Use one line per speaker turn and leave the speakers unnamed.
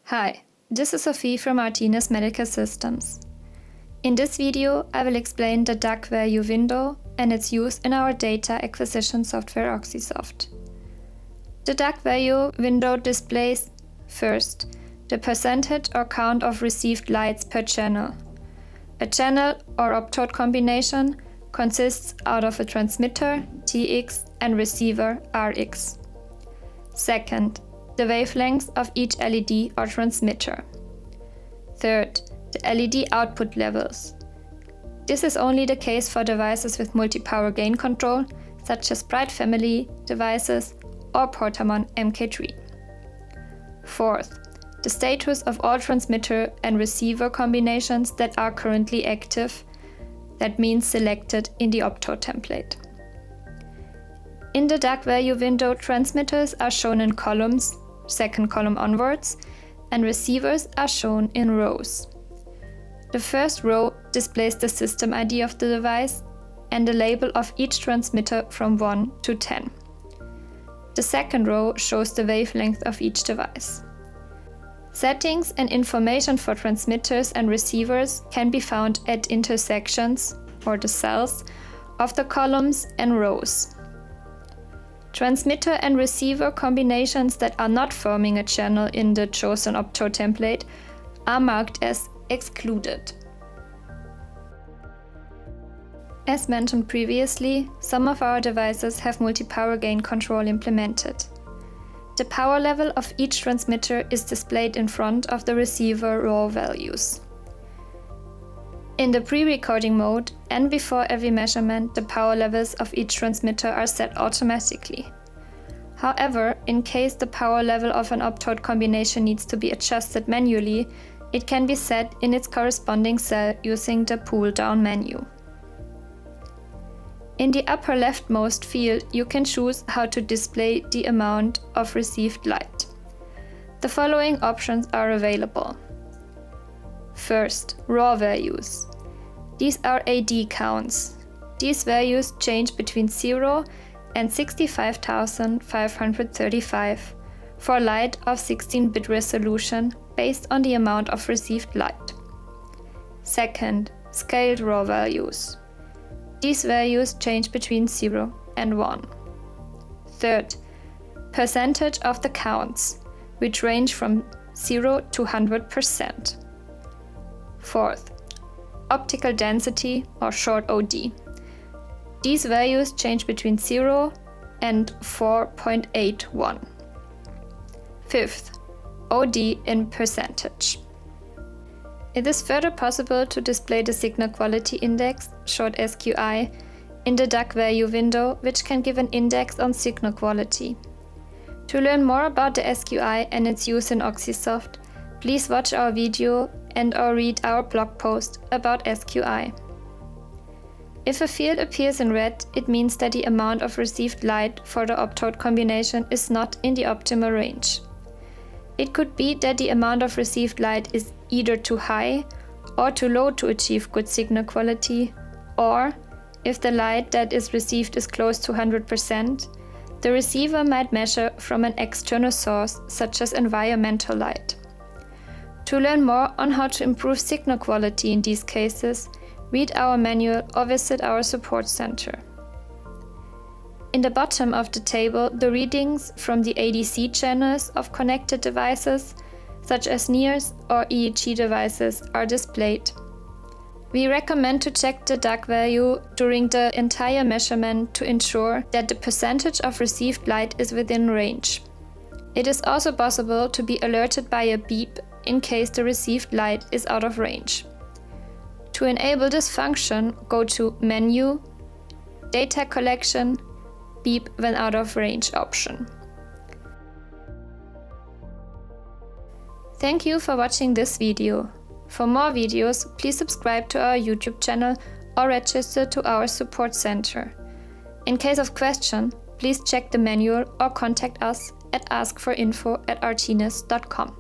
Hi, this is Sophie from Artinis Medical Systems. In this video, I will explain the DAQ value window and its use in our data acquisition software OxySoft. The DAQ value window displays, first, the percentage or count of received lights per channel. A channel or optode combination consists out of a transmitter, TX, and receiver, RX. Second, the wavelengths of each LED or transmitter. Third, the LED output levels. This is only the case for devices with multi-power gain control, such as Bright Family devices or Portamon MK3. Fourth, the status of all transmitter and receiver combinations that are currently active, that means selected in the optode template. In the DAQ value window, transmitters are shown in columns, second column onwards, and receivers are shown in rows. The first row displays the system ID of the device and the label of each transmitter from 1 to 10. The second row shows the wavelength of each device. Settings and information for transmitters and receivers can be found at intersections, or the cells, of the columns and rows. Transmitter and receiver combinations that are not forming a channel in the chosen optode template are marked as excluded. As mentioned previously, some of our devices have multi-power gain control implemented. The power level of each transmitter is displayed in front of the receiver raw values. In the pre-recording mode and before every measurement, the power levels of each transmitter are set automatically. However, in case the power level of an optode combination needs to be adjusted manually, it can be set in its corresponding cell using the pull-down menu. In the upper leftmost field, you can choose how to display the amount of received light. The following options are available. First, raw values. These are AD counts. These values change between 0 and 65,535 for light of 16-bit resolution based on the amount of received light. Second, scaled raw values. These values change between 0 and 1. Third, percentage of the counts, which range from 0 to 100%. Fourth, optical density, or short OD. These values change between 0 and 4.81. Fifth, OD in percentage. It is further possible to display the signal quality index, short SQI, in the DAQ value window, which can give an index on signal quality. To learn more about the SQI and its use in OxySoft, please watch our video and/or read our blog post about SQI. If a field appears in red, it means that the amount of received light for the optode combination is not in the optimal range. It could be that the amount of received light is either too high or too low to achieve good signal quality, or, if the light that is received is close to 100%, the receiver might measure from an external source such as environmental light. To learn more on how to improve signal quality in these cases, read our manual or visit our support center. In the bottom of the table, the readings from the ADC channels of connected devices, such as NIRS or EEG devices, are displayed. We recommend to check the DAQ value during the entire measurement to ensure that the percentage of received light is within range. It is also possible to be alerted by a beep in case the received light is out of range. To enable this function, go to Menu, Data Collection, Beep when out of range option. Thank you for watching this video. For more videos, please subscribe to our YouTube channel or register to our support center. In case of question, please check the manual or contact us at askforinfo@artinis.com.